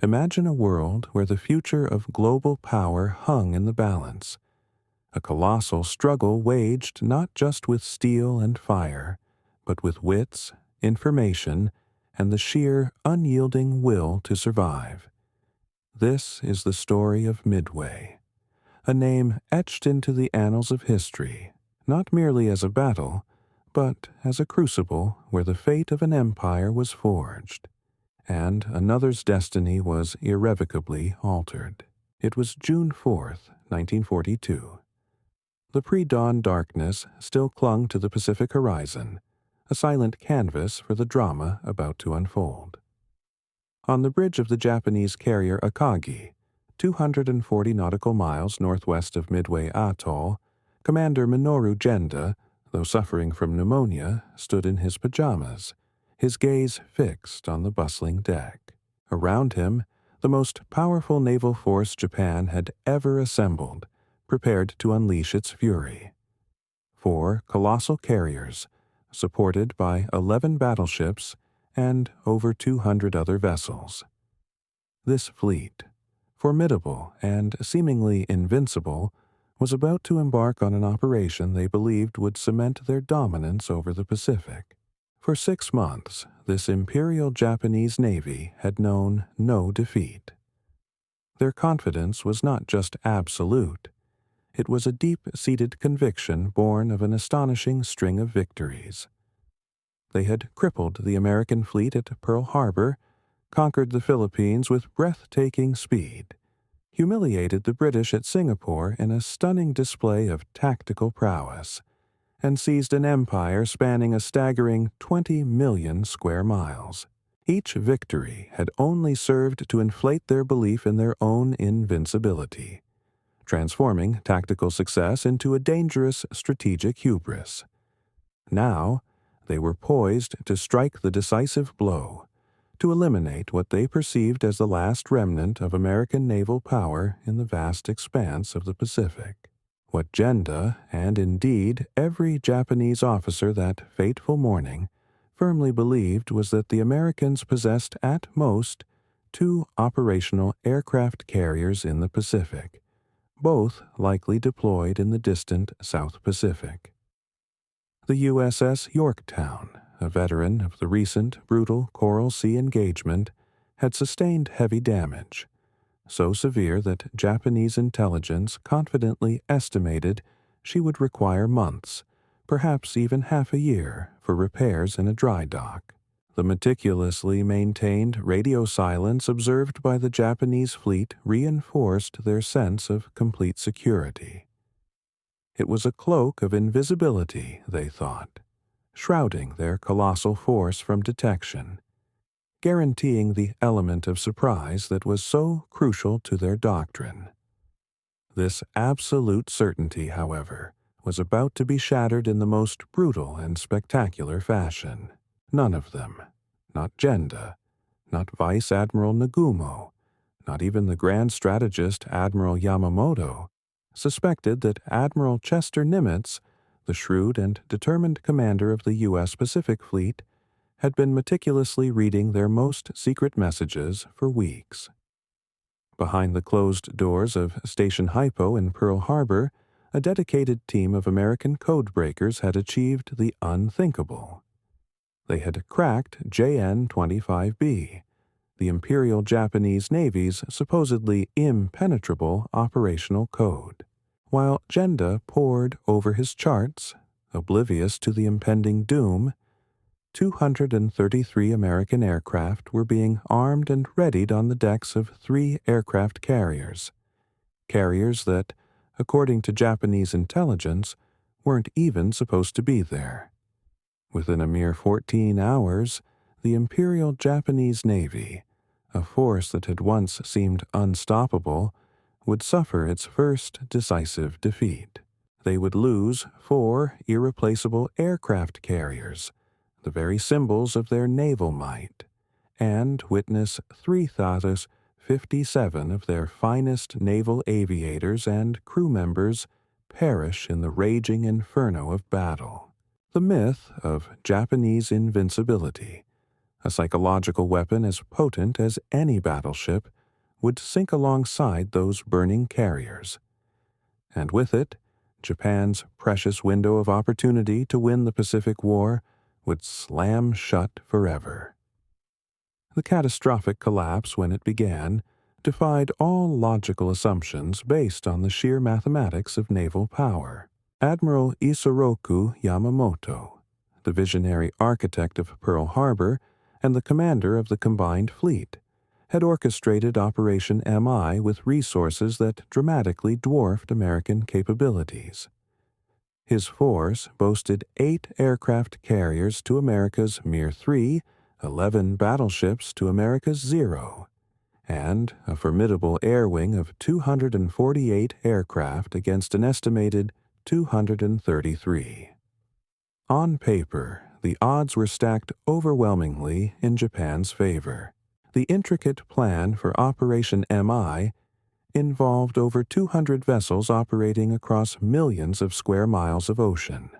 Imagine a world where the future of global power hung in the balance, a colossal struggle waged not just with steel and fire, but with wits, information, and the sheer, unyielding will to survive. This is the story of Midway, a name etched into the annals of history, not merely as a battle, but as a crucible where the fate of an empire was forged, and another's destiny was irrevocably altered. It was June 4th, 1942. The pre-dawn darkness still clung to the Pacific horizon, a silent canvas for the drama about to unfold. On the bridge of the Japanese carrier Akagi, 240 nautical miles northwest of Midway Atoll, Commander Minoru Genda, though suffering from pneumonia, stood in his pajamas, his gaze fixed on the bustling deck. Around him, the most powerful naval force Japan had ever assembled, prepared to unleash its fury. 4 colossal carriers, supported by 11 battleships and over 200 other vessels. This fleet, formidable and seemingly invincible, was about to embark on an operation they believed would cement their dominance over the Pacific. For 6 months, this Imperial Japanese Navy had known no defeat. Their confidence was not just absolute. It was a deep-seated conviction born of an astonishing string of victories. They had crippled the American fleet at Pearl Harbor, conquered the Philippines with breathtaking speed, humiliated the British at Singapore in a stunning display of tactical prowess, and seized an empire spanning a staggering 20 million square miles. Each victory had only served to inflate their belief in their own invincibility, transforming tactical success into a dangerous strategic hubris. Now, they were poised to strike the decisive blow, to eliminate what they perceived as the last remnant of American naval power in the vast expanse of the Pacific. What Genda, and indeed every Japanese officer that fateful morning, firmly believed was that the Americans possessed at most 2 operational aircraft carriers in the Pacific, both likely deployed in the distant South Pacific. The USS Yorktown, a veteran of the recent brutal Coral Sea engagement, had sustained heavy damage, so severe that Japanese intelligence confidently estimated she would require months, perhaps even half a year, for repairs in a dry dock. The meticulously maintained radio silence observed by the Japanese fleet reinforced their sense of complete security. It was a cloak of invisibility, they thought, shrouding their colossal force from detection, guaranteeing the element of surprise that was so crucial to their doctrine. This absolute certainty, however, was about to be shattered in the most brutal and spectacular fashion. None of them, not Genda, not Vice Admiral Nagumo, not even the grand strategist Admiral Yamamoto, suspected that Admiral Chester Nimitz, the shrewd and determined commander of the U.S. Pacific Fleet, had been meticulously reading their most secret messages for weeks. Behind the closed doors of Station Hypo in Pearl Harbor, a dedicated team of American codebreakers had achieved the unthinkable. They had cracked JN-25B, the Imperial Japanese Navy's supposedly impenetrable operational code. While Genda pored over his charts, oblivious to the impending doom, 233 American aircraft were being armed and readied on the decks of 3 aircraft carriers that, according to Japanese intelligence, weren't even supposed to be there. Within a mere 14 hours, the Imperial Japanese Navy, a force that had once seemed unstoppable, would suffer its first decisive defeat. They would lose 4 irreplaceable aircraft carriers, the very symbols of their naval might, and witness 3,057 of their finest naval aviators and crew members perish in the raging inferno of battle. The myth of Japanese invincibility, a psychological weapon as potent as any battleship, would sink alongside those burning carriers. And with it, Japan's precious window of opportunity to win the Pacific War would slam shut forever. The catastrophic collapse when it began defied all logical assumptions based on the sheer mathematics of naval power. Admiral Isoroku Yamamoto, the visionary architect of Pearl Harbor and the commander of the combined fleet, had orchestrated Operation MI with resources that dramatically dwarfed American capabilities. His force boasted 8 aircraft carriers to America's mere 3, 11 battleships to America's 0, and a formidable air wing of 248 aircraft against an estimated 233. On paper, the odds were stacked overwhelmingly in Japan's favor. The intricate plan for Operation MI involved over 200 vessels operating across millions of square miles of ocean,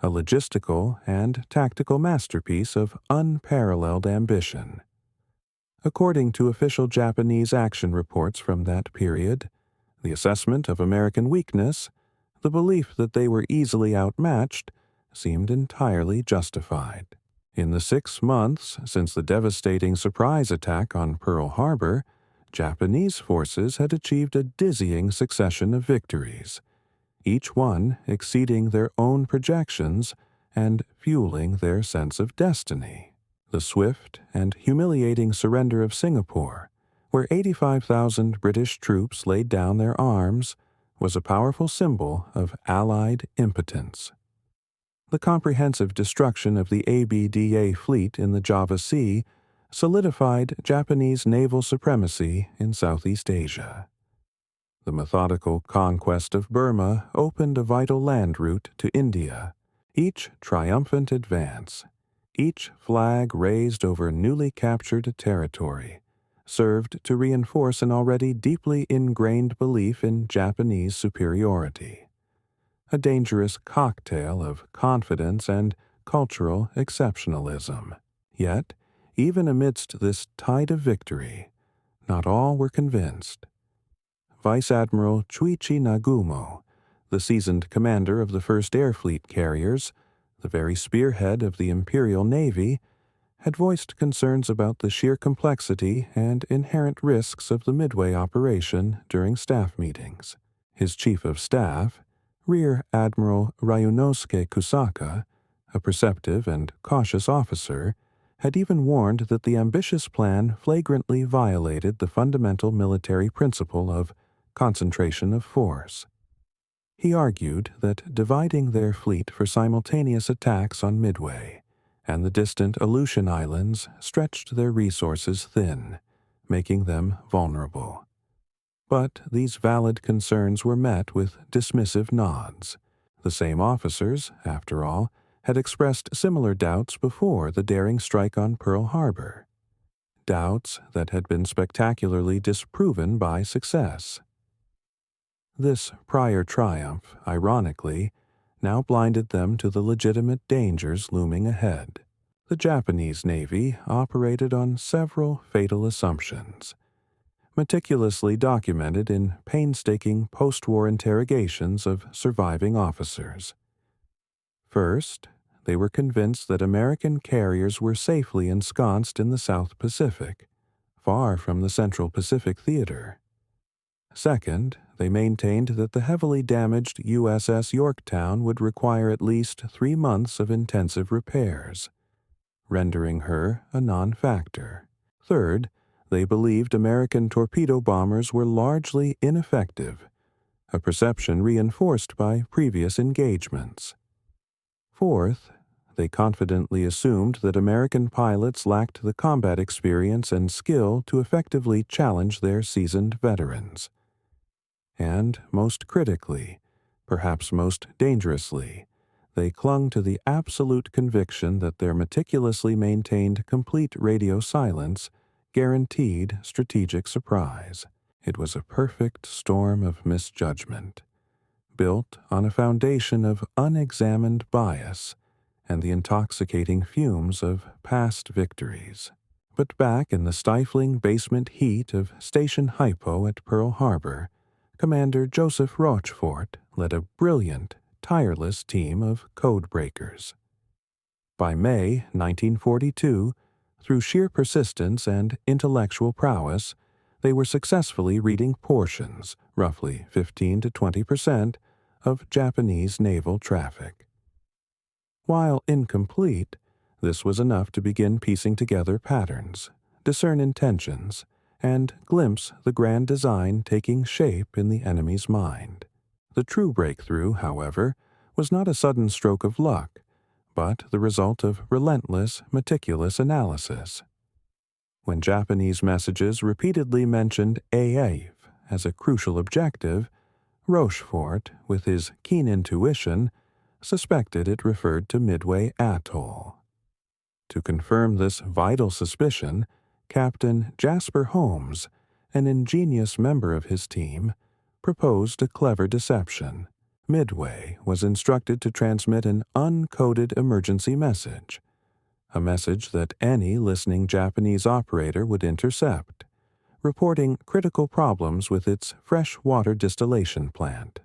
a logistical and tactical masterpiece of unparalleled ambition. According to official Japanese action reports from that period, the assessment of American weakness, the belief that they were easily outmatched, seemed entirely justified. In the 6 months since the devastating surprise attack on Pearl Harbor, Japanese forces had achieved a dizzying succession of victories, each one exceeding their own projections and fueling their sense of destiny. The swift and humiliating surrender of Singapore, where 85,000 British troops laid down their arms, was a powerful symbol of Allied impotence. The comprehensive destruction of the ABDA fleet in the Java Sea solidified Japanese naval supremacy in Southeast Asia. The methodical conquest of Burma opened a vital land route to India. Each triumphant advance, each flag raised over newly captured territory, served to reinforce an already deeply ingrained belief in Japanese superiority. A dangerous cocktail of confidence and cultural exceptionalism. Yet, even amidst this tide of victory, not all were convinced. Vice Admiral Chuichi Nagumo, the seasoned commander of the 1st Air Fleet carriers, the very spearhead of the Imperial Navy, had voiced concerns about the sheer complexity and inherent risks of the Midway operation during staff meetings. His chief of staff, Rear Admiral Ryunosuke Kusaka, a perceptive and cautious officer, had even warned that the ambitious plan flagrantly violated the fundamental military principle of concentration of force. He argued that dividing their fleet for simultaneous attacks on Midway and the distant Aleutian Islands stretched their resources thin, making them vulnerable. But these valid concerns were met with dismissive nods. The same officers, after all, had expressed similar doubts before the daring strike on Pearl Harbor. Doubts that had been spectacularly disproven by success. This prior triumph, ironically, now blinded them to the legitimate dangers looming ahead. The Japanese Navy operated on several fatal assumptions, meticulously documented in painstaking post-war interrogations of surviving officers. First, they were convinced that American carriers were safely ensconced in the South Pacific, far from the Central Pacific Theater. Second, they maintained that the heavily damaged USS Yorktown would require at least 3 months of intensive repairs, rendering her a non-factor. Third, they believed American torpedo bombers were largely ineffective, a perception reinforced by previous engagements. Fourth, they confidently assumed that American pilots lacked the combat experience and skill to effectively challenge their seasoned veterans. And most critically, perhaps most dangerously, they clung to the absolute conviction that their meticulously maintained complete radio silence guaranteed strategic surprise. It was a perfect storm of misjudgment, built on a foundation of unexamined bias and the intoxicating fumes of past victories. But back in the stifling basement heat of Station Hypo at Pearl Harbor, Commander Joseph Rochefort led a brilliant, tireless team of code breakers. By May 1942, through sheer persistence and intellectual prowess, they were successfully reading portions, roughly 15 to 20%, of Japanese naval traffic. While incomplete, this was enough to begin piecing together patterns, discern intentions, and glimpse the grand design taking shape in the enemy's mind. The true breakthrough, however, was not a sudden stroke of luck, but the result of relentless, meticulous analysis. When Japanese messages repeatedly mentioned AF as a crucial objective, Rochefort, with his keen intuition, suspected it referred to Midway Atoll. To confirm this vital suspicion, Captain Jasper Holmes, an ingenious member of his team, proposed a clever deception. Midway was instructed to transmit an uncoded emergency message, a message that any listening Japanese operator would intercept, reporting critical problems with its freshwater distillation plant.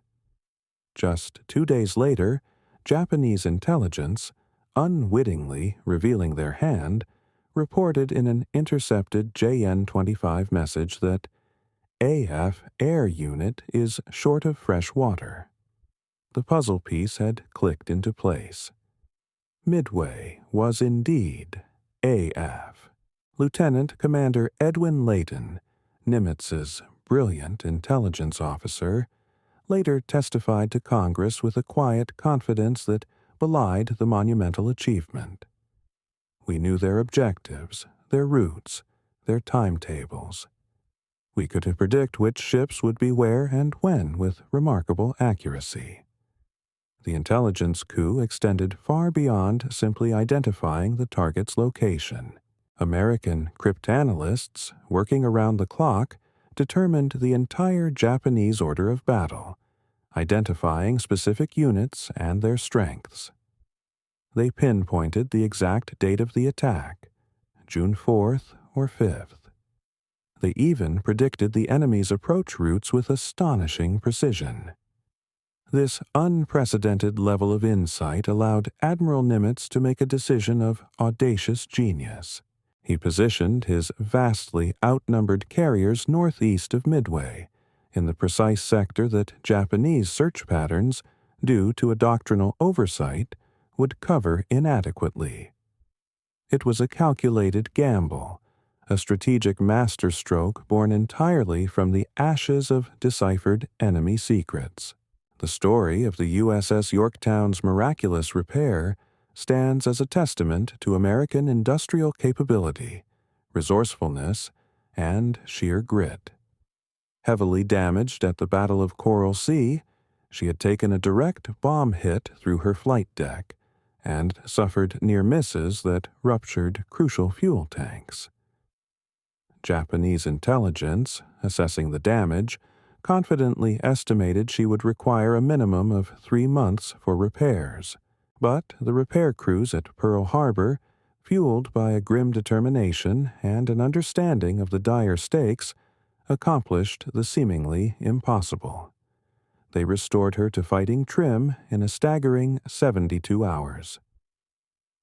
Just 2 days later, Japanese intelligence, unwittingly revealing their hand, reported in an intercepted JN-25 message that AF Air Unit is short of fresh water. The puzzle piece had clicked into place. Midway was indeed AF. Lieutenant Commander Edwin Layton, Nimitz's brilliant intelligence officer, later testified to Congress with a quiet confidence that belied the monumental achievement. We knew their objectives, their routes, their timetables. We could predict which ships would be where and when with remarkable accuracy. The intelligence coup extended far beyond simply identifying the target's location. American cryptanalysts, working around the clock, determined the entire Japanese order of battle, identifying specific units and their strengths. They pinpointed the exact date of the attack, June 4th or 5th. They even predicted the enemy's approach routes with astonishing precision. This unprecedented level of insight allowed Admiral Nimitz to make a decision of audacious genius. He positioned his vastly outnumbered carriers northeast of Midway, in the precise sector that Japanese search patterns, due to a doctrinal oversight, would cover inadequately. It was a calculated gamble, a strategic masterstroke born entirely from the ashes of deciphered enemy secrets. The story of the USS Yorktown's miraculous repair stands as a testament to American industrial capability, resourcefulness, and sheer grit. Heavily damaged at the Battle of Coral Sea, she had taken a direct bomb hit through her flight deck and suffered near misses that ruptured crucial fuel tanks. Japanese intelligence, assessing the damage, confidently estimated she would require a minimum of 3 months for repairs. But the repair crews at Pearl Harbor, fueled by a grim determination and an understanding of the dire stakes, accomplished the seemingly impossible. They restored her to fighting trim in a staggering 72 hours.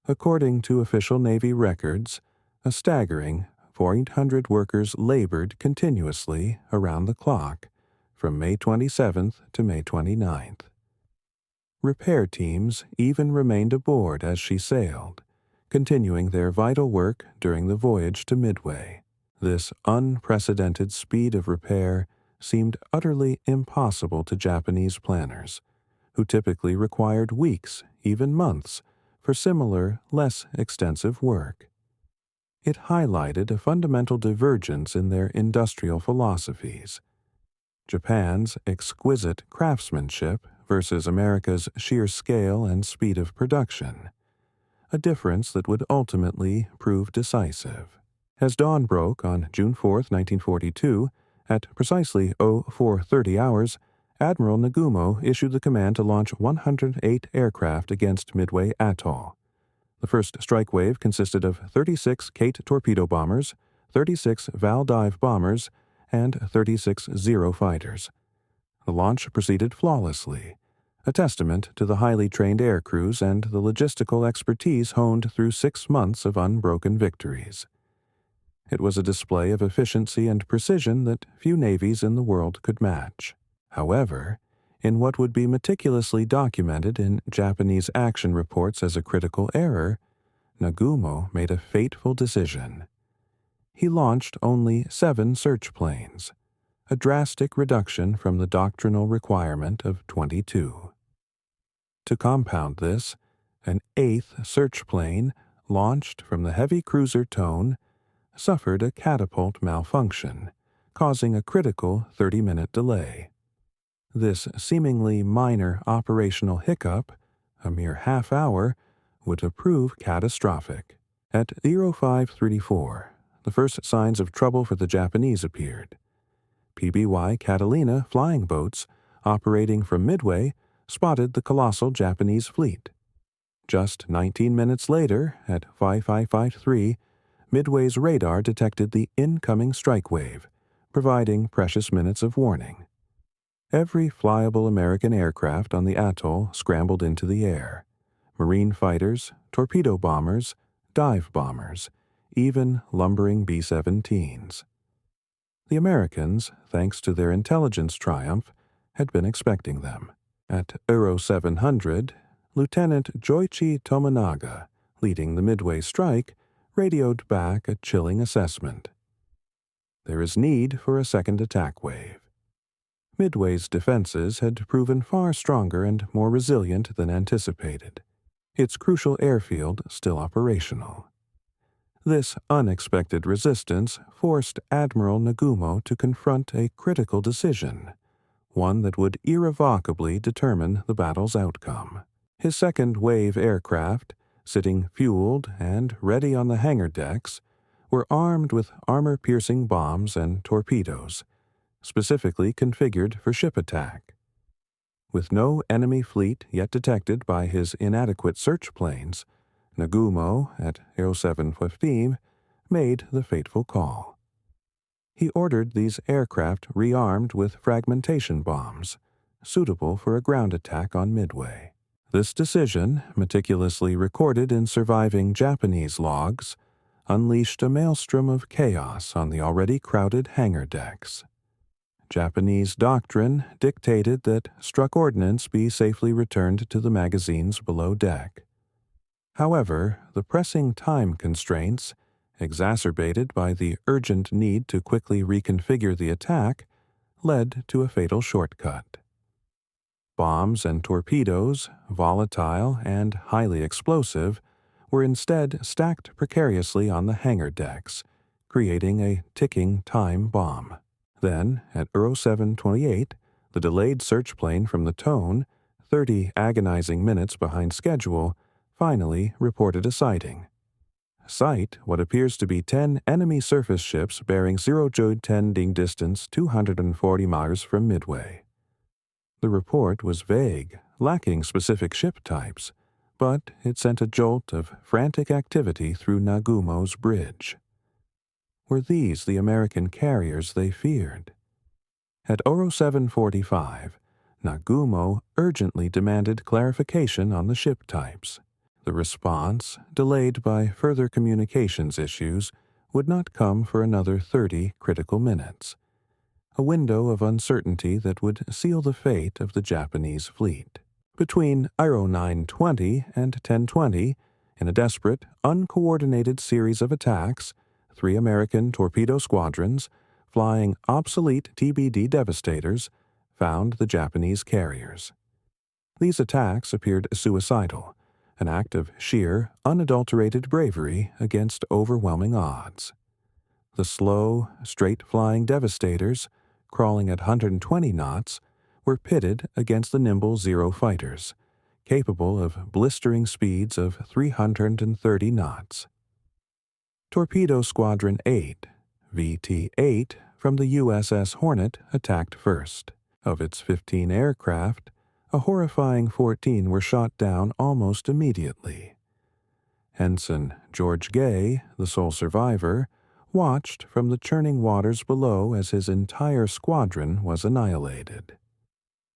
According to official Navy records, a staggering 400 workers labored continuously around the clock from May 27th to May 29th. Repair teams even remained aboard as she sailed, continuing their vital work during the voyage to Midway. This unprecedented speed of repair seemed utterly impossible to Japanese planners, who typically required weeks, even months, for similar, less extensive work. It highlighted a fundamental divergence in their industrial philosophies. Japan's exquisite craftsmanship versus America's sheer scale and speed of production, a difference that would ultimately prove decisive. As dawn broke on June 4, 1942, at precisely 0430 hours, Admiral Nagumo issued the command to launch 108 aircraft against Midway Atoll, The first strike wave consisted of 36 Kate torpedo bombers, 36 Val dive bombers, and 36 Zero fighters. The launch proceeded flawlessly, a testament to the highly trained air crews and the logistical expertise honed through 6 months of unbroken victories. It was a display of efficiency and precision that few navies in the world could match. However, in what would be meticulously documented in Japanese action reports as a critical error, Nagumo made a fateful decision. He launched only 7 search planes, a drastic reduction from the doctrinal requirement of 22. To compound this, an 8th search plane, launched from the heavy cruiser Tone, suffered a catapult malfunction, causing a critical 30-minute delay. This seemingly minor operational hiccup, a mere half hour, would prove catastrophic. At 0534, the first signs of trouble for the Japanese appeared. PBY Catalina flying boats, operating from Midway, spotted the colossal Japanese fleet. Just 19 minutes later, at 5553, Midway's radar detected the incoming strike wave, providing precious minutes of warning. Every flyable American aircraft on the atoll scrambled into the air. Marine fighters, torpedo bombers, dive bombers, even lumbering B-17s. The Americans, thanks to their intelligence triumph, had been expecting them. At Euro 700, Lieutenant Joichi Tomonaga, leading the Midway strike, radioed back a chilling assessment. There is need for a second attack wave. Midway's defenses had proven far stronger and more resilient than anticipated, its crucial airfield still operational. This unexpected resistance forced Admiral Nagumo to confront a critical decision, one that would irrevocably determine the battle's outcome. His second wave aircraft, sitting fueled and ready on the hangar decks, were armed with armor-piercing bombs and torpedoes, specifically configured for ship attack. With no enemy fleet yet detected by his inadequate search planes, Nagumo, at 0715, made the fateful call. He ordered these aircraft rearmed with fragmentation bombs, suitable for a ground attack on Midway. This decision, meticulously recorded in surviving Japanese logs, unleashed a maelstrom of chaos on the already crowded hangar decks. Japanese doctrine dictated that struck ordnance be safely returned to the magazines below deck. However, the pressing time constraints, exacerbated by the urgent need to quickly reconfigure the attack, led to a fatal shortcut. Bombs and torpedoes, volatile and highly explosive, were instead stacked precariously on the hangar decks, creating a ticking time bomb. Then, at 0728, the delayed search plane from the Tone, 30 agonizing minutes behind schedule, finally reported a sighting. Sight what appears to be 10 enemy surface ships bearing 0 tending distance 240 miles from Midway. The report was vague, lacking specific ship types, but it sent a jolt of frantic activity through Nagumo's bridge. Were these the American carriers they feared? At 0745, Nagumo urgently demanded clarification on the ship types. The response, delayed by further communications issues, would not come for another 30 critical minutes, a window of uncertainty that would seal the fate of the Japanese fleet. Between Iro 920 and 1020, in a desperate, uncoordinated series of attacks, 3 American torpedo squadrons, flying obsolete TBD Devastators, found the Japanese carriers. These attacks appeared suicidal, an act of sheer, unadulterated bravery against overwhelming odds. The slow, straight-flying Devastators, crawling at 120 knots, were pitted against the nimble Zero fighters, capable of blistering speeds of 330 knots. Torpedo Squadron 8, VT-8, from the USS Hornet attacked first. Of its 15 aircraft, a horrifying 14 were shot down almost immediately. Ensign George Gay, the sole survivor, watched from the churning waters below as his entire squadron was annihilated.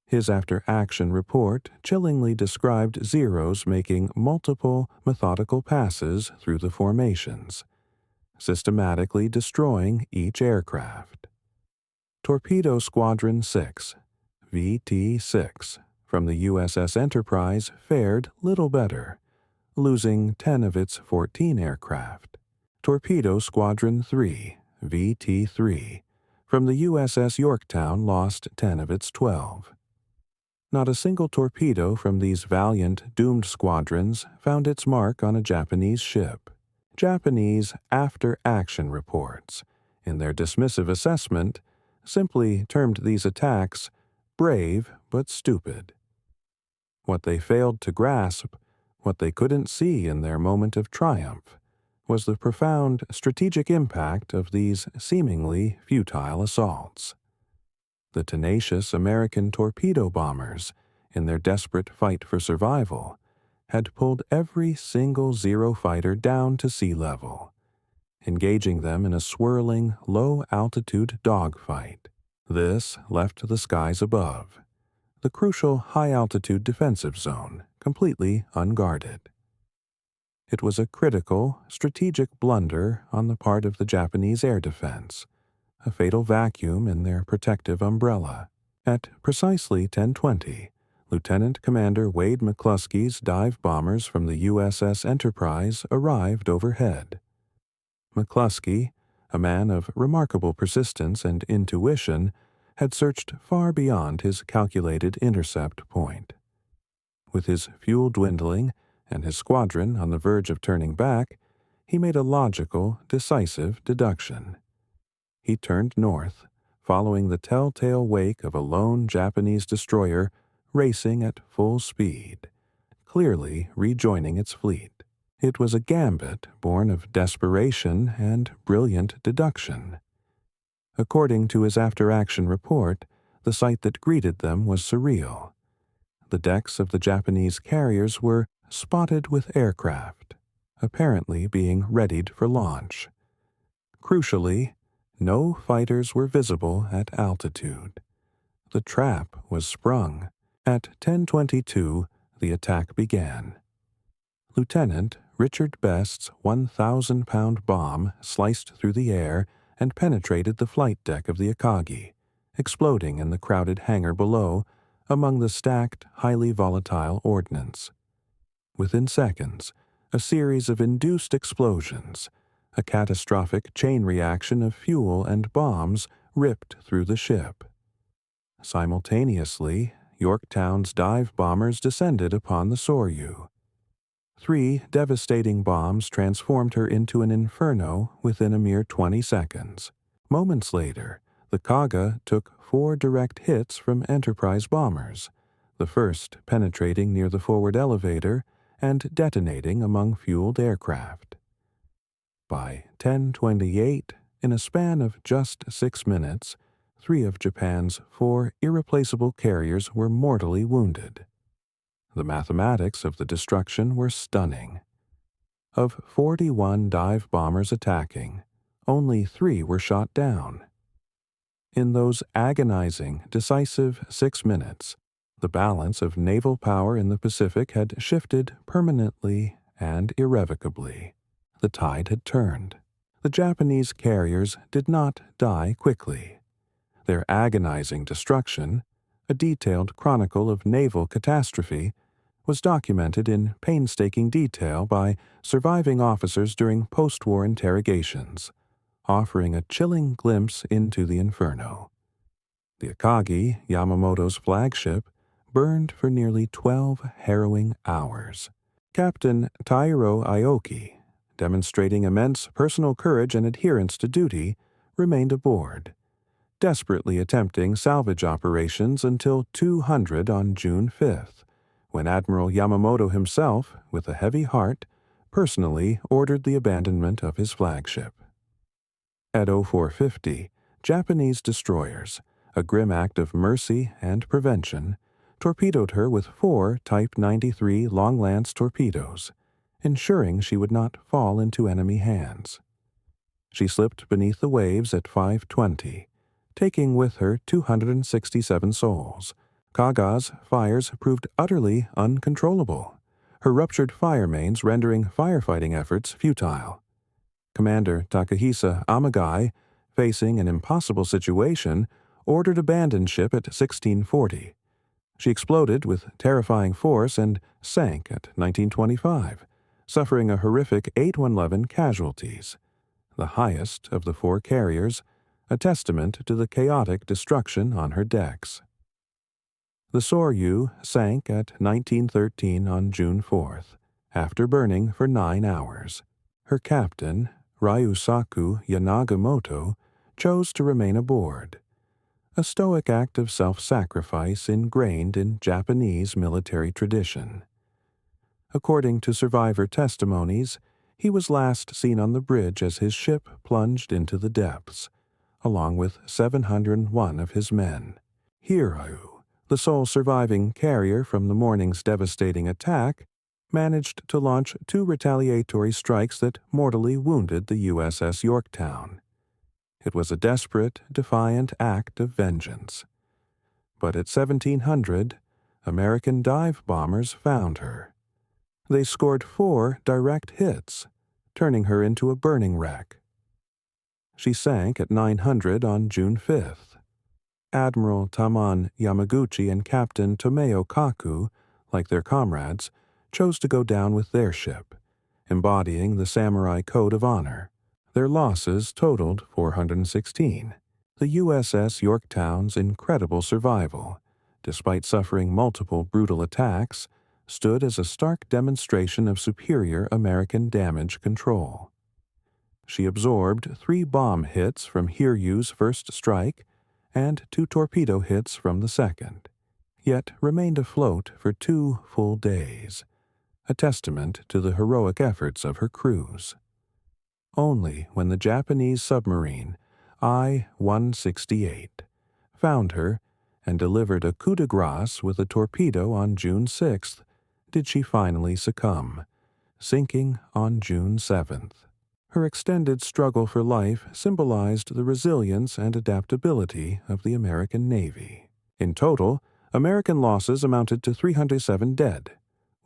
His after-action report chillingly described Zeros making multiple methodical passes through the formations, systematically destroying each aircraft. Torpedo Squadron 6, VT-6, from the USS Enterprise fared little better, losing 10 of its 14 aircraft. Torpedo Squadron 3, VT-3, from the USS Yorktown lost 10 of its 12. Not a single torpedo from these valiant, doomed squadrons found its mark on a Japanese ship. Japanese after-action reports, in their dismissive assessment, simply termed these attacks brave but stupid. What they failed to grasp, what they couldn't see in their moment of triumph, was the profound strategic impact of these seemingly futile assaults. The tenacious American torpedo bombers, in their desperate fight for survival, had pulled every single Zero fighter down to sea level, engaging them in a swirling, low-altitude dogfight. This left the skies above, the crucial high-altitude defensive zone, completely unguarded. It was a critical, strategic blunder on the part of the Japanese air defense, a fatal vacuum in their protective umbrella. At precisely 10:20, Lieutenant Commander Wade McCluskey's dive bombers from the USS Enterprise arrived overhead. McCluskey, a man of remarkable persistence and intuition, had searched far beyond his calculated intercept point. With his fuel dwindling and his squadron on the verge of turning back, he made a logical, decisive deduction. He turned north, following the telltale wake of a lone Japanese destroyer racing at full speed, clearly rejoining its fleet. It was a gambit born of desperation and brilliant deduction. According to his after-action report, the sight that greeted them was surreal. The decks of the Japanese carriers were spotted with aircraft, apparently being readied for launch. Crucially, no fighters were visible at altitude. The trap was sprung. At 10:22, the attack began. Lieutenant Richard Best's 1,000-pound bomb sliced through the air and penetrated the flight deck of the Akagi, exploding in the crowded hangar below among the stacked, highly volatile ordnance. Within seconds, a series of induced explosions, a catastrophic chain reaction of fuel and bombs ripped through the ship. Simultaneously, Yorktown's dive bombers descended upon the Soryu. 3 devastating bombs transformed her into an inferno within a mere 20 seconds. Moments later, the Kaga took 4 direct hits from Enterprise bombers, the first penetrating near the forward elevator and detonating among fueled aircraft. By 10:28, in a span of just 6 minutes, 3 of Japan's 4 irreplaceable carriers were mortally wounded. The mathematics of the destruction were stunning. Of 41 dive bombers attacking, only 3 were shot down. In those agonizing, decisive 6 minutes, the balance of naval power in the Pacific had shifted permanently and irrevocably. The tide had turned. The Japanese carriers did not die quickly. Their agonizing destruction, a detailed chronicle of naval catastrophe, was documented in painstaking detail by surviving officers during post-war interrogations, offering a chilling glimpse into the inferno. The Akagi, Yamamoto's flagship, burned for nearly 12 harrowing hours. Captain Tairo Aoki, demonstrating immense personal courage and adherence to duty, remained aboard, desperately attempting salvage operations until 200 on June 5th, when Admiral Yamamoto himself, with a heavy heart, personally ordered the abandonment of his flagship. At 0450, Japanese destroyers, a grim act of mercy and prevention, torpedoed her with 4 Type 93 Long Lance torpedoes, ensuring she would not fall into enemy hands. She slipped beneath the waves at 5:20, taking with her 267 souls. Kaga's fires proved utterly uncontrollable, her ruptured fire mains rendering firefighting efforts futile. Commander Takahisa Amagai, facing an impossible situation, ordered abandon ship at 16:40. She exploded with terrifying force and sank at 19:25, suffering a horrific 811 casualties, the highest of the four carriers, a testament to the chaotic destruction on her decks. The Soryu sank at 1913 on June 4th, after burning for 9 hours. Her captain, Ryusaku Yanagamoto, chose to remain aboard, a stoic act of self-sacrifice ingrained in Japanese military tradition. According to survivor testimonies, he was last seen on the bridge as his ship plunged into the depths, along with 701 of his men. Hiryu, the sole surviving carrier from the morning's devastating attack, managed to launch 2 retaliatory strikes that mortally wounded the USS Yorktown. It was a desperate, defiant act of vengeance. But at 1700, American dive bombers found her. They scored 4 direct hits, turning her into a burning wreck. She sank at 900 on June 5th. Admiral Taman Yamaguchi and Captain Tomeo Kaku, like their comrades, chose to go down with their ship, embodying the samurai code of honor. Their losses totaled 416. The USS Yorktown's incredible survival, despite suffering multiple brutal attacks, stood as a stark demonstration of superior American damage control. She absorbed 3 bomb hits from Hiryu's first strike and 2 torpedo hits from the second, yet remained afloat for 2 full days, a testament to the heroic efforts of her crews. Only when the Japanese submarine I-168 found her and delivered a coup de grace with a torpedo on June 6th did she finally succumb, sinking on June 7th. Her extended struggle for life symbolized the resilience and adaptability of the American Navy. In total, American losses amounted to 307 dead,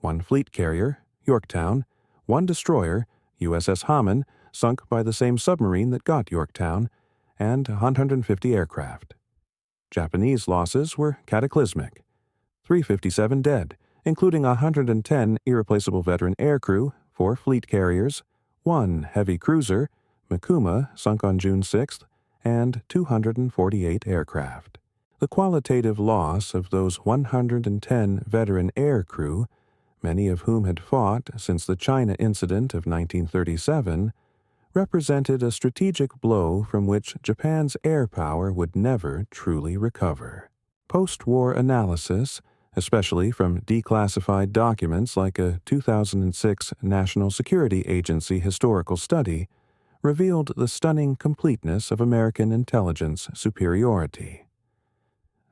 1 fleet carrier, Yorktown, 1 destroyer, USS Haman, sunk by the same submarine that got Yorktown, and 150 aircraft. Japanese losses were cataclysmic: 357 dead, including 110 irreplaceable veteran aircrew, 4 fleet carriers, 1 heavy cruiser, Mikuma, sunk on June 6th, and 248 aircraft. The qualitative loss of those 110 veteran aircrew, many of whom had fought since the China incident of 1937, represented a strategic blow from which Japan's air power would never truly recover. Post-war analysis, especially from declassified documents like a 2006 National Security Agency historical study, revealed the stunning completeness of American intelligence superiority.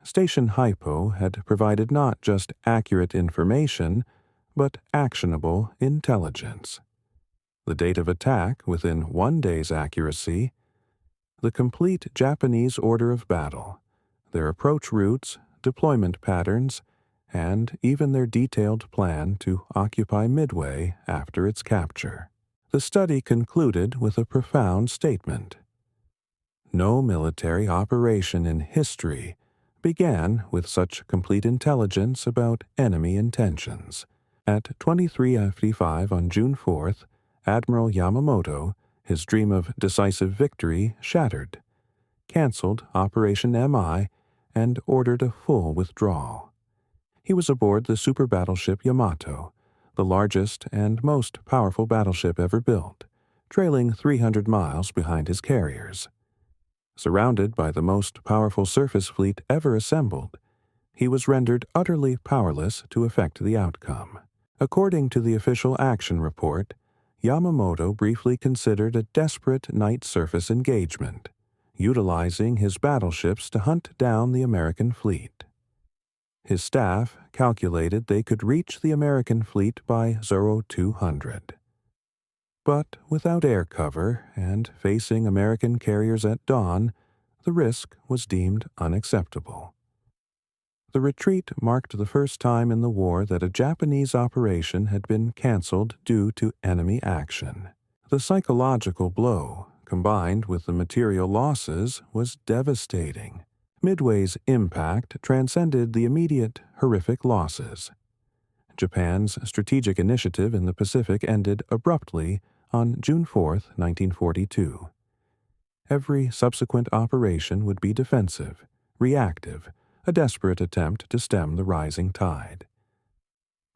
Station Hypo had provided not just accurate information, but actionable intelligence. The date of attack within 1 day's accuracy, the complete Japanese order of battle, their approach routes, deployment patterns, and even their detailed plan to occupy Midway after its capture. The study concluded with a profound statement. No military operation in history began with such complete intelligence about enemy intentions. At 23:55 on June 4th, Admiral Yamamoto, his dream of decisive victory shattered, canceled Operation MI, and ordered a full withdrawal. He was aboard the super battleship Yamato, the largest and most powerful battleship ever built, trailing 300 miles behind his carriers. Surrounded by the most powerful surface fleet ever assembled, he was rendered utterly powerless to affect the outcome. According to the official action report, Yamamoto briefly considered a desperate night surface engagement, utilizing his battleships to hunt down the American fleet. His staff calculated they could reach the American fleet by 0200. But without air cover and facing American carriers at dawn, the risk was deemed unacceptable. The retreat marked the first time in the war that a Japanese operation had been canceled due to enemy action. The psychological blow, combined with the material losses, was devastating. Midway's impact transcended the immediate horrific losses. Japan's strategic initiative in the Pacific ended abruptly on June 4, 1942. Every subsequent operation would be defensive, reactive, a desperate attempt to stem the rising tide.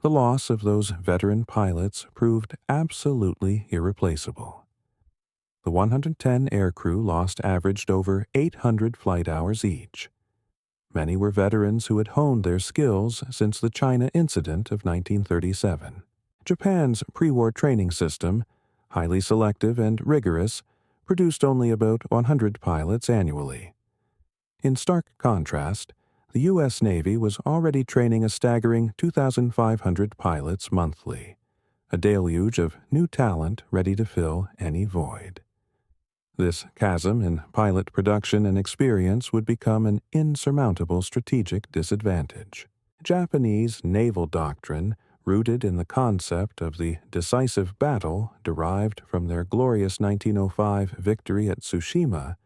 The loss of those veteran pilots proved absolutely irreplaceable. The 110 aircrew lost averaged over 800 flight hours each. Many were veterans who had honed their skills since the China incident of 1937. Japan's pre-war training system, highly selective and rigorous, produced only about 100 pilots annually. In stark contrast, the U.S. Navy was already training a staggering 2,500 pilots monthly, a deluge of new talent ready to fill any void. This chasm in pilot production and experience would become an insurmountable strategic disadvantage. Japanese naval doctrine, rooted in the concept of the decisive battle derived from their glorious 1905 victory at Tsushima,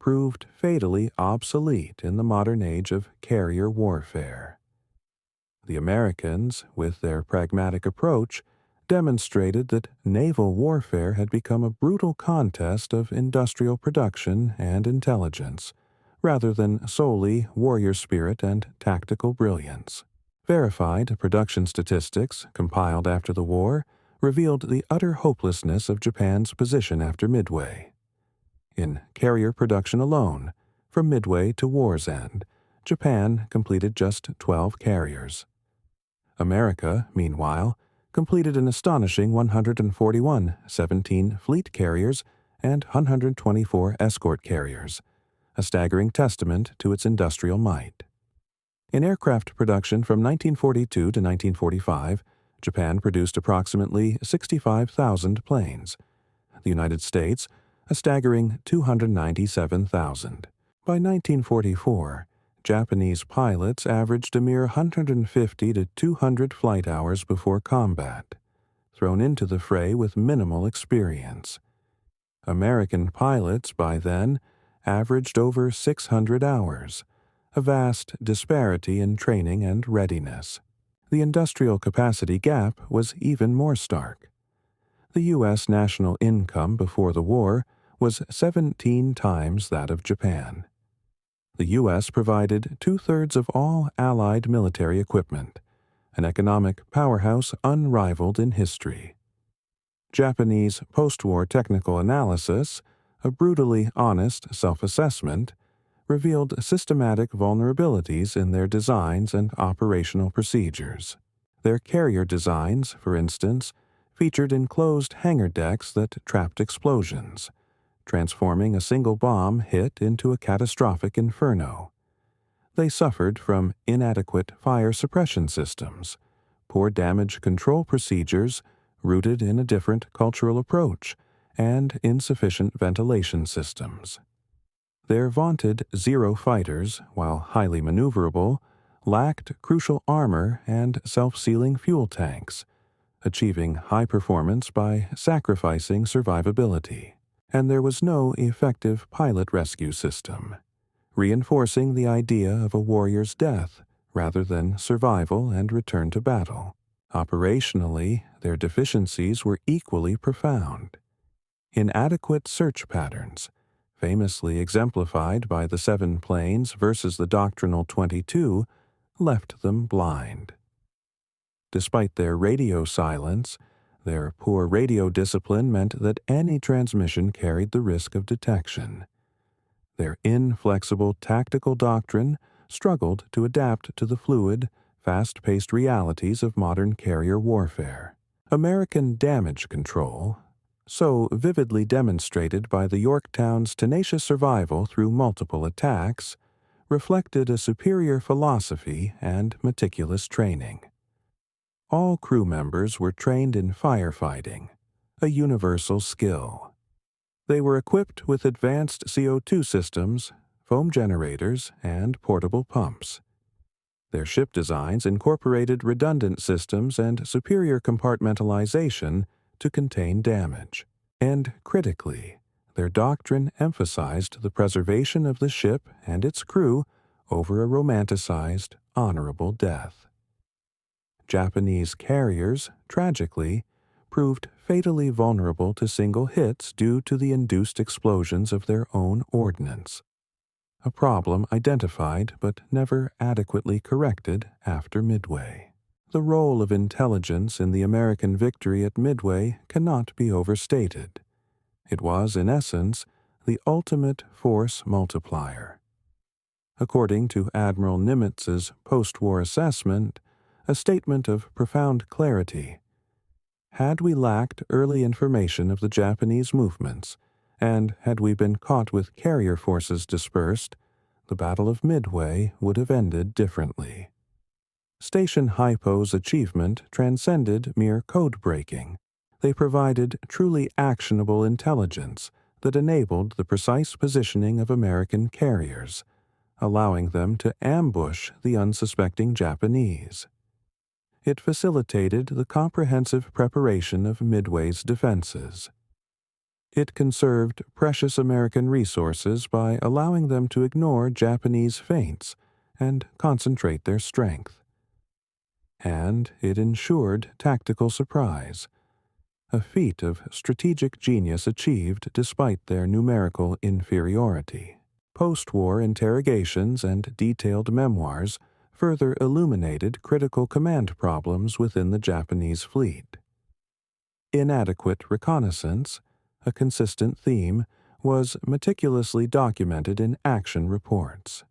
proved fatally obsolete in the modern age of carrier warfare. The Americans, with their pragmatic approach, demonstrated that naval warfare had become a brutal contest of industrial production and intelligence, rather than solely warrior spirit and tactical brilliance. Verified production statistics, compiled after the war, revealed the utter hopelessness of Japan's position after Midway. In carrier production alone, from Midway to war's end, Japan completed just 12 carriers. America, meanwhile, completed an astonishing 141, 17 fleet carriers, and 124 escort carriers, a staggering testament to its industrial might. In aircraft production from 1942 to 1945, Japan produced approximately 65,000 planes. The United States, a staggering 297,000. By 1944, Japanese pilots averaged a mere 150 to 200 flight hours before combat, thrown into the fray with minimal experience. American pilots, by then, averaged over 600 hours, a vast disparity in training and readiness. The industrial capacity gap was even more stark. The U.S. national income before the war was 17 times that of Japan. The U.S. provided two-thirds of all Allied military equipment, an economic powerhouse unrivaled in history. Japanese post-war technical analysis, a brutally honest self-assessment, revealed systematic vulnerabilities in their designs and operational procedures. Their carrier designs, for instance, featured enclosed hangar decks that trapped explosions, transforming a single bomb hit into a catastrophic inferno. They suffered from inadequate fire suppression systems, poor damage control procedures rooted in a different cultural approach, and insufficient ventilation systems. Their vaunted Zero fighters, while highly maneuverable, lacked crucial armor and self-sealing fuel tanks, achieving high performance by sacrificing survivability. And there was no effective pilot rescue system, reinforcing the idea of a warrior's death rather than survival and return to battle. Operationally, their deficiencies were equally profound. Inadequate search patterns, famously exemplified by the 7 planes versus the doctrinal 22, left them blind. Despite their radio silence, their poor radio discipline meant that any transmission carried the risk of detection. Their inflexible tactical doctrine struggled to adapt to the fluid, fast-paced realities of modern carrier warfare. American damage control, so vividly demonstrated by the Yorktown's tenacious survival through multiple attacks, reflected a superior philosophy and meticulous training. All crew members were trained in firefighting, a universal skill. They were equipped with advanced CO2 systems, foam generators, and portable pumps. Their ship designs incorporated redundant systems and superior compartmentalization to contain damage. And critically, their doctrine emphasized the preservation of the ship and its crew over a romanticized, honorable death. Japanese carriers, tragically, proved fatally vulnerable to single hits due to the induced explosions of their own ordnance, a problem identified but never adequately corrected after Midway. The role of intelligence in the American victory at Midway cannot be overstated. It was, in essence, the ultimate force multiplier. According to Admiral Nimitz's post-war assessment, a statement of profound clarity, had we lacked early information of the Japanese movements, and had we been caught with carrier forces dispersed, the Battle of Midway would have ended differently. Station Hypo's achievement transcended mere code-breaking. They provided truly actionable intelligence that enabled the precise positioning of American carriers, allowing them to ambush the unsuspecting Japanese. It facilitated the comprehensive preparation of Midway's defenses. It conserved precious American resources by allowing them to ignore Japanese feints and concentrate their strength. And it ensured tactical surprise, a feat of strategic genius achieved despite their numerical inferiority. Post-war interrogations and detailed memoirs further illuminated critical command problems within the Japanese fleet. Inadequate reconnaissance, a consistent theme, was meticulously documented in action reports.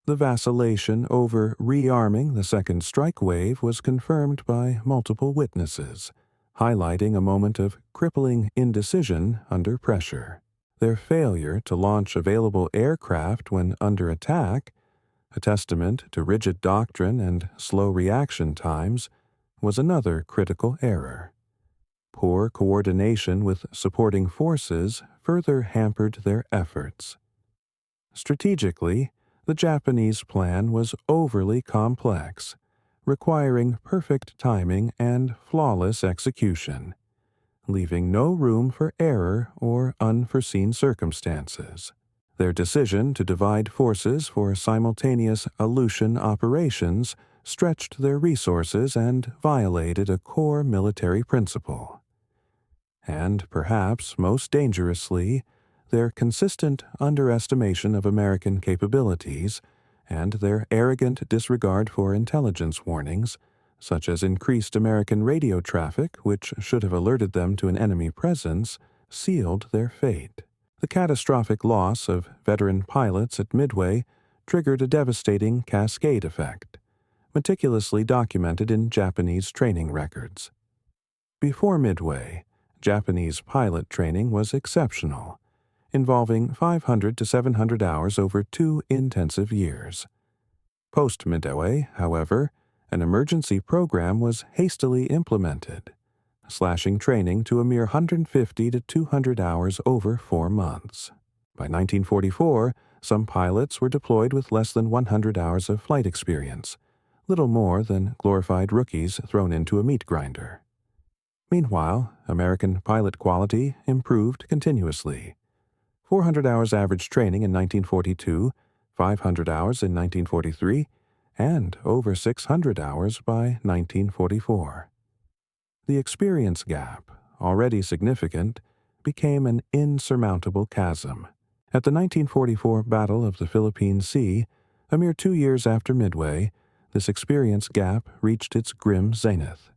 The vacillation over rearming the second strike wave was confirmed by multiple witnesses, highlighting a moment of crippling indecision under pressure. Their failure to launch available aircraft when under attack, a testament to rigid doctrine and slow reaction times, was another critical error. Poor coordination with supporting forces further hampered their efforts. Strategically, the Japanese plan was overly complex, requiring perfect timing and flawless execution, leaving no room for error or unforeseen circumstances. Their decision to divide forces for simultaneous Aleutian operations stretched their resources and violated a core military principle. And perhaps most dangerously, their consistent underestimation of American capabilities and their arrogant disregard for intelligence warnings, such as increased American radio traffic which should have alerted them to an enemy presence, sealed their fate. The catastrophic loss of veteran pilots at Midway triggered a devastating cascade effect, meticulously documented in Japanese training records. Before Midway, Japanese pilot training was exceptional, involving 500 to 700 hours over 2 intensive years. Post-Midway, however, an emergency program was hastily implemented, slashing training to a mere 150 to 200 hours over 4 months. By 1944, some pilots were deployed with less than 100 hours of flight experience, little more than glorified rookies thrown into a meat grinder. Meanwhile, American pilot quality improved continuously. 400 hours average training in 1942, 500 hours in 1943, and over 600 hours by 1944. The experience gap, already significant, became an insurmountable chasm. At the 1944 Battle of the Philippine Sea, a mere 2 years after Midway, this experience gap reached its grim zenith.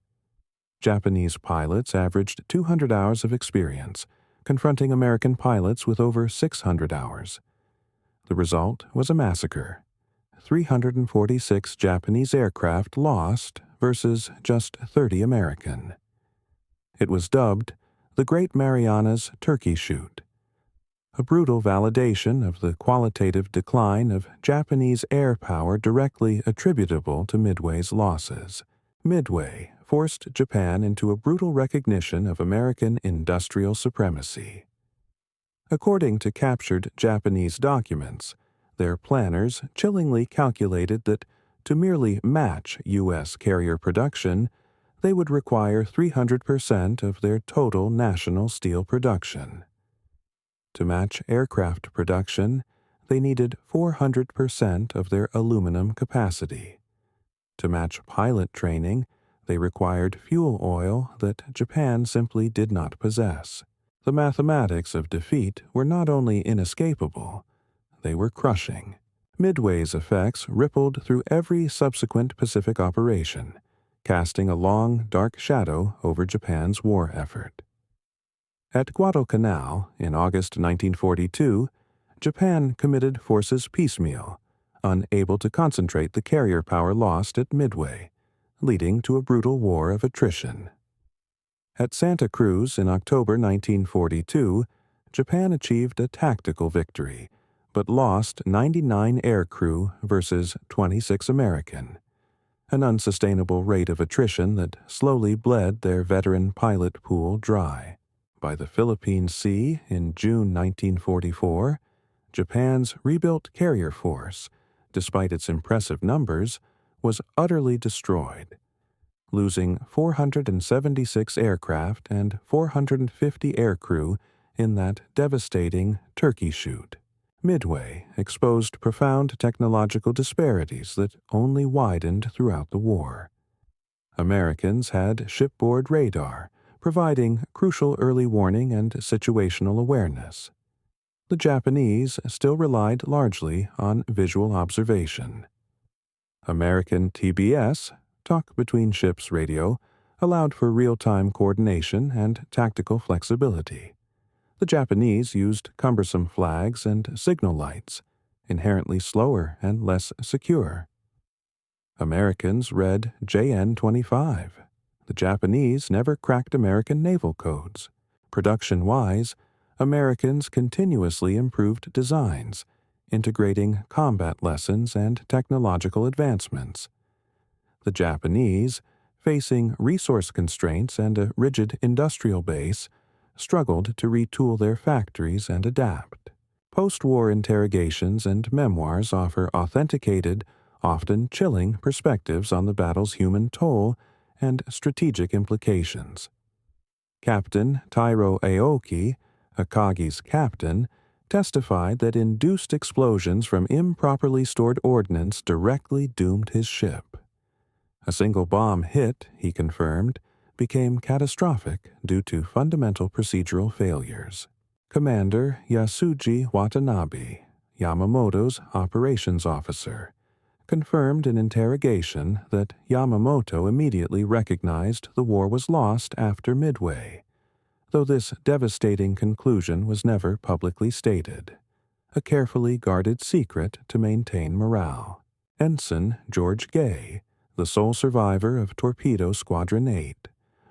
Japanese pilots averaged 200 hours of experience, confronting American pilots with over 600 hours. The result was a massacre. 346 Japanese aircraft lost versus just 30 American. It was dubbed the Great Marianas Turkey Shoot, a brutal validation of the qualitative decline of Japanese air power directly attributable to Midway's losses. Midway, forced Japan into a brutal recognition of American industrial supremacy. According to captured Japanese documents, their planners chillingly calculated that to merely match U.S. carrier production, they would require 300% of their total national steel production. To match aircraft production, they needed 400% of their aluminum capacity. To match pilot training, they required fuel oil that Japan simply did not possess. The mathematics of defeat were not only inescapable, they were crushing. Midway's effects rippled through every subsequent Pacific operation, casting a long, dark shadow over Japan's war effort. At Guadalcanal, in August 1942, Japan committed forces piecemeal, unable to concentrate the carrier power lost at Midway, leading to a brutal war of attrition. At Santa Cruz in October 1942, Japan achieved a tactical victory, but lost 99 aircrew versus 26 American, an unsustainable rate of attrition that slowly bled their veteran pilot pool dry. By the Philippine Sea in June 1944, Japan's rebuilt carrier force, despite its impressive numbers, was utterly destroyed, losing 476 aircraft and 450 aircrew in that devastating turkey shoot. Midway exposed profound technological disparities that only widened throughout the war. Americans had shipboard radar, providing crucial early warning and situational awareness. The Japanese still relied largely on visual observation. American TBS, talk between ships radio, allowed for real-time coordination and tactical flexibility. The Japanese used cumbersome flags and signal lights, inherently slower and less secure. Americans read JN-25. The Japanese never cracked American naval codes. Production-wise, Americans continuously improved designs, integrating combat lessons and technological advancements. The Japanese, facing resource constraints and a rigid industrial base, struggled to retool their factories and adapt. Post-war interrogations and memoirs offer authenticated, often chilling perspectives on the battle's human toll and strategic implications. Captain Tairo Aoki, Akagi's captain, testified that induced explosions from improperly stored ordnance directly doomed his ship. A single bomb hit, he confirmed, became catastrophic due to fundamental procedural failures. Commander Yasuji Watanabe, Yamamoto's operations officer, confirmed in interrogation that Yamamoto immediately recognized the war was lost after Midway, though this devastating conclusion was never publicly stated, a carefully guarded secret to maintain morale. Ensign George Gay, the sole survivor of Torpedo Squadron 8,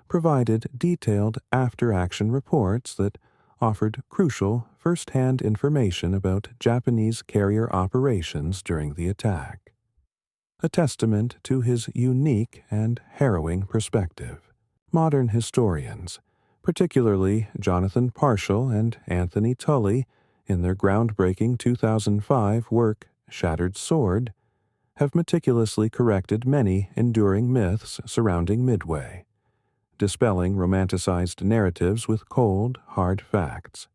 provided detailed after-action reports that offered crucial first-hand information about Japanese carrier operations during the attack, a testament to his unique and harrowing perspective. Modern historians, particularly Jonathan Parshall and Anthony Tully, in their groundbreaking 2005 work Shattered Sword, have meticulously corrected many enduring myths surrounding Midway, dispelling romanticized narratives with cold, hard facts.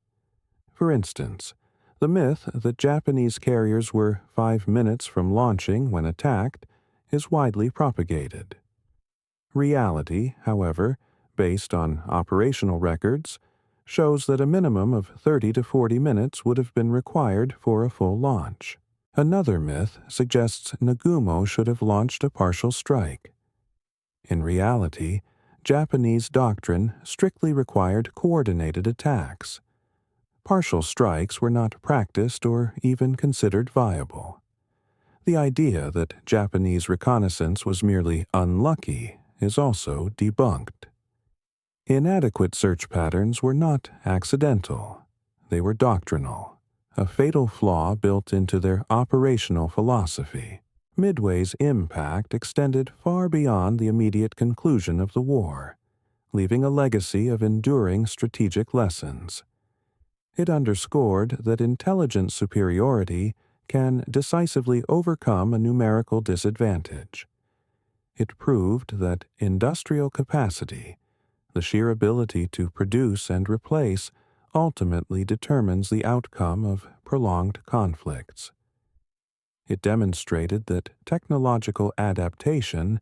For instance, the myth that Japanese carriers were 5 minutes from launching when attacked is widely propagated. Reality, however, based on operational records, shows that a minimum of 30 to 40 minutes would have been required for a full launch. Another myth suggests Nagumo should have launched a partial strike. In reality, Japanese doctrine strictly required coordinated attacks. Partial strikes were not practiced or even considered viable. The idea that Japanese reconnaissance was merely unlucky is also debunked. Inadequate search patterns were not accidental. They were doctrinal, a fatal flaw built into their operational philosophy. Midway's impact extended far beyond the immediate conclusion of the war, leaving a legacy of enduring strategic lessons. It underscored that intelligence superiority can decisively overcome a numerical disadvantage. It proved that industrial capacity, the sheer ability to produce and replace, ultimately determines the outcome of prolonged conflicts. It demonstrated that technological adaptation,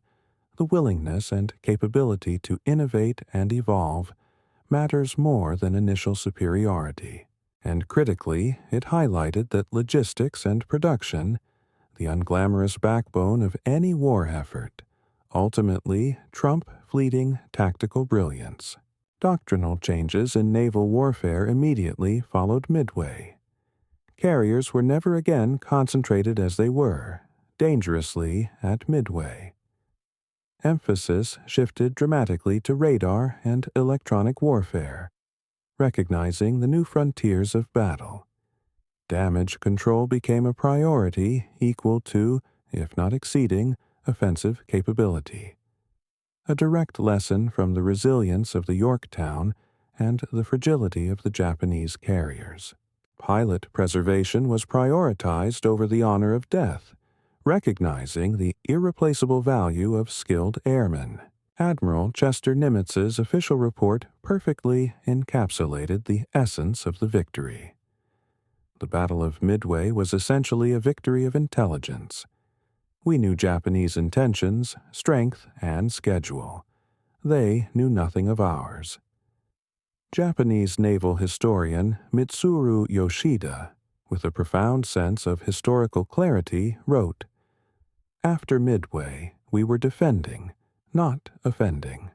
the willingness and capability to innovate and evolve, matters more than initial superiority. And critically, it highlighted that logistics and production, the unglamorous backbone of any war effort, ultimately trump fleeting tactical brilliance. Doctrinal changes in naval warfare immediately followed Midway. Carriers were never again concentrated as they were, dangerously at Midway. Emphasis shifted dramatically to radar and electronic warfare, recognizing the new frontiers of battle. Damage control became a priority equal to, if not exceeding, offensive capability. A direct lesson from the resilience of the Yorktown and the fragility of the Japanese carriers. Pilot preservation was prioritized over the honor of death, recognizing the irreplaceable value of skilled airmen. Admiral Chester Nimitz's official report perfectly encapsulated the essence of the victory. The Battle of Midway was essentially a victory of intelligence. We knew Japanese intentions, strength, and schedule. They knew nothing of ours. Japanese naval historian Mitsuru Yoshida, with a profound sense of historical clarity, wrote, "After Midway, we were defending, not offending."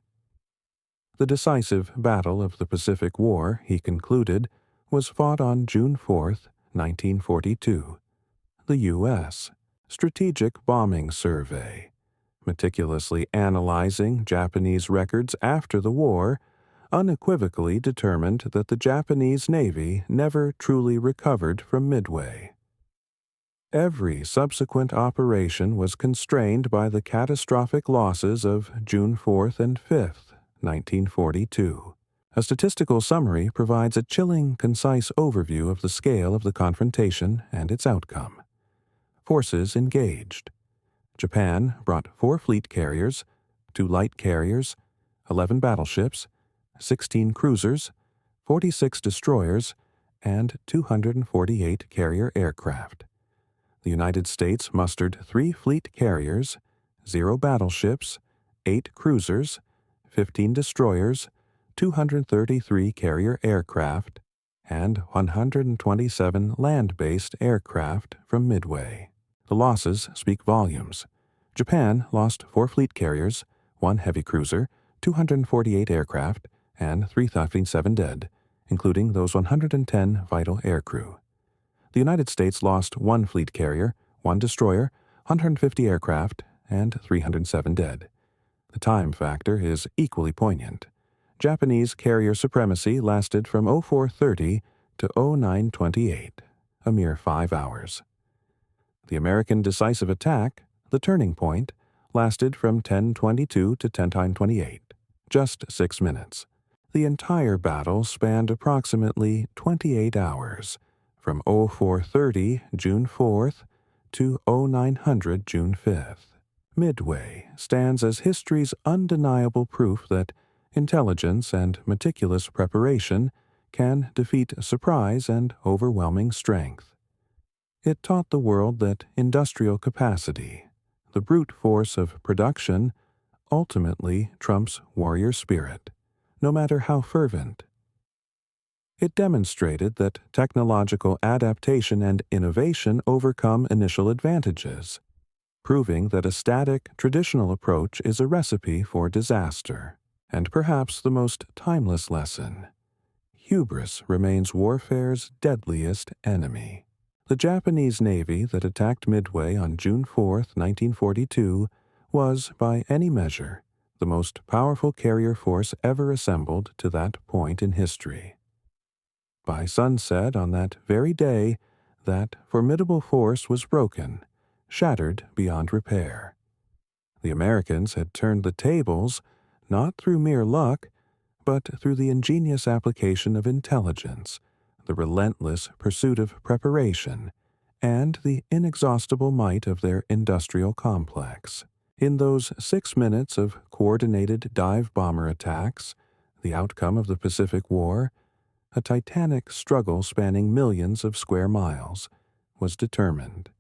The decisive battle of the Pacific War, he concluded, was fought on June 4, 1942. The U.S. Strategic Bombing Survey, meticulously analyzing Japanese records after the war, unequivocally determined that the Japanese Navy never truly recovered from Midway. Every subsequent operation was constrained by the catastrophic losses of June 4th and 5th, 1942. A statistical summary provides a chilling, concise overview of the scale of the confrontation and its outcome. Forces engaged. Japan brought 4 fleet carriers, 2 light carriers, 11 battleships, 16 cruisers, 46 destroyers, and 248 carrier aircraft. The United States mustered 3 fleet carriers, 0 battleships, 8 cruisers, 15 destroyers, 233 carrier aircraft, and 127 land-based aircraft from Midway. The losses speak volumes. Japan lost 4 fleet carriers, 1 heavy cruiser, 248 aircraft, and 377 dead, including those 110 vital aircrew. The United States lost 1 fleet carrier, 1 destroyer, 150 aircraft, and 307 dead. The time factor is equally poignant. Japanese carrier supremacy lasted from 0430 to 0928, a mere 5 hours. The American decisive attack, the turning point, lasted from 10:22 to 10:28, just 6 minutes. The entire battle spanned approximately 28 hours, from 0430 June 4th to 0900 June 5th. Midway stands as history's undeniable proof that intelligence and meticulous preparation can defeat surprise and overwhelming strength. It taught the world that industrial capacity, the brute force of production, ultimately trumps warrior spirit, no matter how fervent. It demonstrated that technological adaptation and innovation overcome initial advantages, proving that a static, traditional approach is a recipe for disaster. And perhaps the most timeless lesson: hubris remains warfare's deadliest enemy. The Japanese Navy that attacked Midway on June 4, 1942, was, by any measure, the most powerful carrier force ever assembled to that point in history. By sunset on that very day, that formidable force was broken, shattered beyond repair. The Americans had turned the tables not through mere luck, but through the ingenious application of intelligence, the relentless pursuit of preparation, and the inexhaustible might of their industrial complex. In those 6 minutes of coordinated dive-bomber attacks, the outcome of the Pacific War, a titanic struggle spanning millions of square miles, was determined.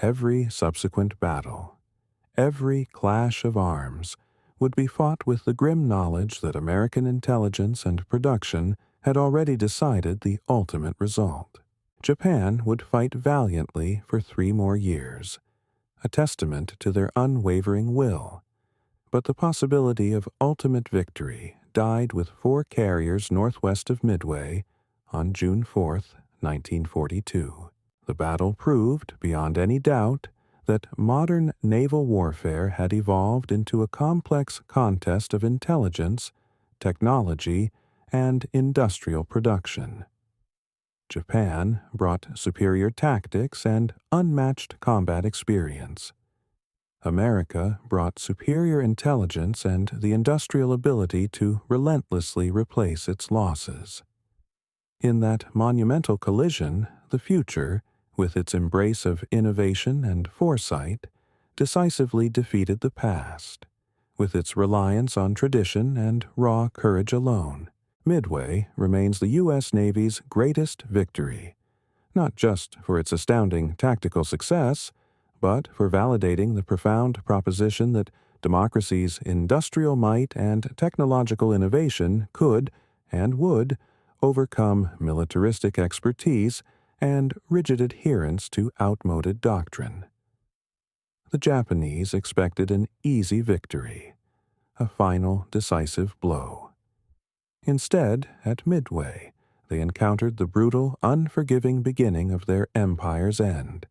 Every subsequent battle, every clash of arms, would be fought with the grim knowledge that American intelligence and production had already decided the ultimate result. Japan would fight valiantly for 3 more years, a testament to their unwavering will, but the possibility of ultimate victory died with 4 carriers northwest of Midway on June 4, 1942. The battle proved, beyond any doubt, that modern naval warfare had evolved into a complex contest of intelligence, technology, and industrial production. Japan brought superior tactics and unmatched combat experience. America brought superior intelligence and the industrial ability to relentlessly replace its losses. In that monumental collision, the future, with its embrace of innovation and foresight, decisively defeated the past. With its reliance on tradition and raw courage alone, Midway remains the U.S. Navy's greatest victory, not just for its astounding tactical success, but for validating the profound proposition that democracy's industrial might and technological innovation could and would overcome militaristic expertise and rigid adherence to outmoded doctrine. The Japanese expected an easy victory, a final decisive blow. Instead, at Midway, they encountered the brutal, unforgiving beginning of their empire's end,